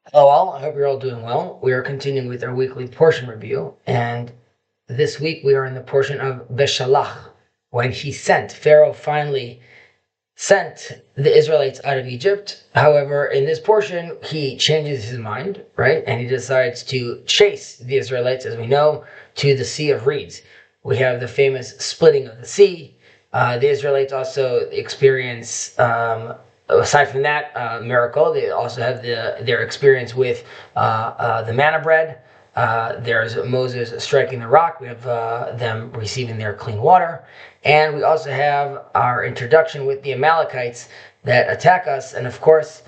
Hello all, I hope you're all doing well. We are continuing with our weekly portion review, and this week we are in the portion of Beshalach, when Pharaoh finally sent the Israelites out of Egypt. However, in this portion, he changes his mind, right? And he decides to chase the Israelites, as we know, to the Sea of Reeds. We have the famous splitting of the sea. The Israelites also experience aside from that miracle, they also have their experience with the manna bread. There's Moses striking the rock. We have them receiving their clean water. And we also have our introduction with the Amalekites that attack us. And of course,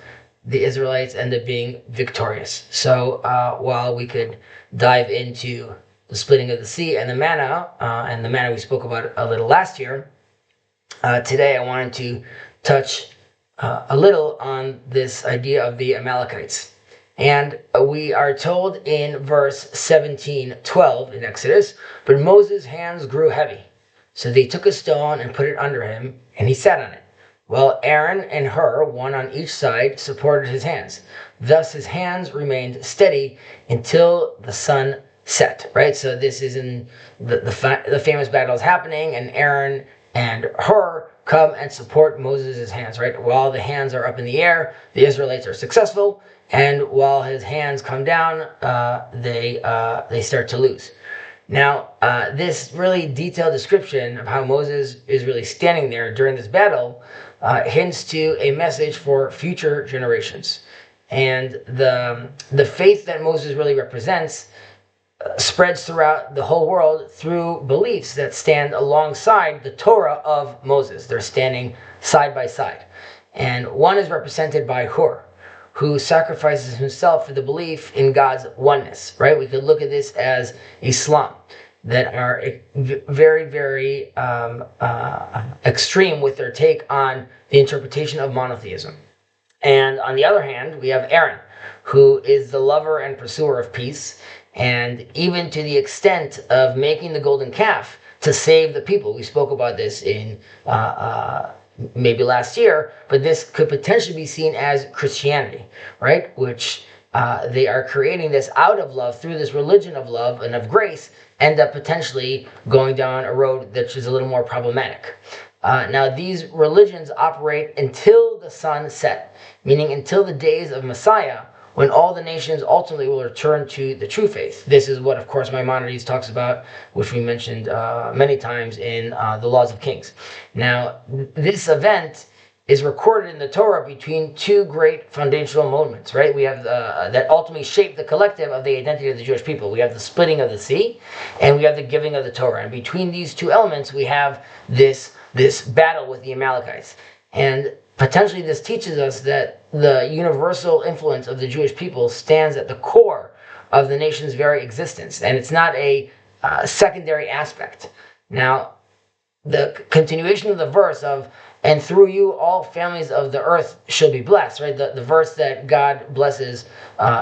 the Israelites end up being victorious. So while we could dive into the splitting of the sea and the manna we spoke about a little last year, today I wanted to touch a little on this idea of the Amalekites. And we are told in verse 17:12 in Exodus, "But Moses' hands grew heavy. So they took a stone and put it under him, and he sat on it. Well, Aaron and Hur, one on each side, supported his hands. Thus his hands remained steady until the sun set." Right? So this is in the famous battle is happening, and Aaron and Hur come and support Moses' hands, right? While the hands are up in the air, the Israelites are successful, and while his hands come down, they start to lose. Now, this really detailed description of how Moses is really standing there during this battle hints to a message for future generations. And the faith that Moses really represents spreads throughout the whole world through beliefs that stand alongside the Torah of Moses. They're standing side by side. And one is represented by Hur, who sacrifices himself for the belief in God's oneness, right? We could look at this as Islam, that are very, very extreme with their take on the interpretation of monotheism. And on the other hand, we have Aaron, who is the lover and pursuer of peace, and even to the extent of making the golden calf to save the people. We spoke about this in maybe last year, but this could potentially be seen as Christianity, right? Which they are creating this out of love through this religion of love and of grace, end up potentially going down a road that is a little more problematic. Now, these religions operate until the sun set, meaning until the days of Messiah, when all the nations ultimately will return to the true faith. This is what, of course, Maimonides talks about, which we mentioned many times in the Laws of Kings. Now, this event is recorded in the Torah between two great foundational moments, right? We have that ultimately shape the collective of the identity of the Jewish people. We have the splitting of the sea, and we have the giving of the Torah. And between these two elements, we have this battle with the Amalekites. And potentially this teaches us that the universal influence of the Jewish people stands at the core of the nation's very existence, and it's not a secondary aspect. Now, the continuation of the verse of, "And through you all families of the earth shall be blessed," right? The verse that God blesses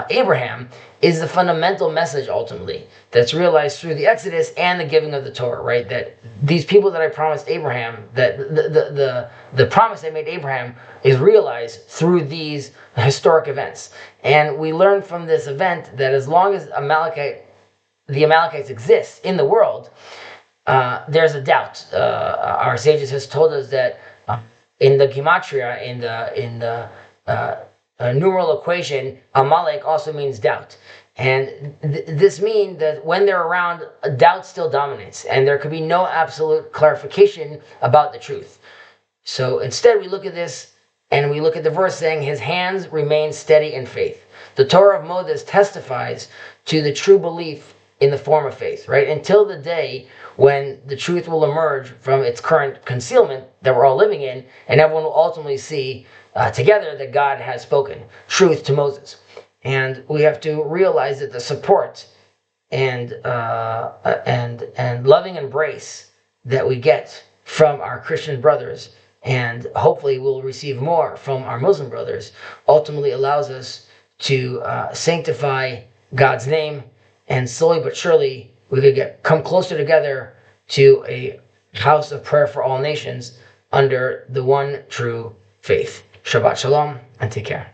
Abraham is the fundamental message ultimately that's realized through the Exodus and the giving of the Torah, right? That these people that I promised Abraham, that the promise I made Abraham is realized through these historic events. And we learn from this event that as long as the Amalekites exist in the world, there's a doubt. Our sages has told us that in the gematria, in the numeral equation, Amalek also means doubt. And this means that when they're around, doubt still dominates, and there could be no absolute clarification about the truth. So instead, we look at this, and we look at the verse saying, "His hands remain steady in faith." The Torah of Moses testifies to the true belief in the form of faith, right? Until the day when the truth will emerge from its current concealment that we're all living in, and everyone will ultimately see together that God has spoken truth to Moses. And we have to realize that the support and loving embrace that we get from our Christian brothers, and hopefully we'll receive more from our Muslim brothers, ultimately allows us to sanctify God's name, and slowly but surely we could come closer together to a house of prayer for all nations under the one true faith. Shabbat Shalom, and take care.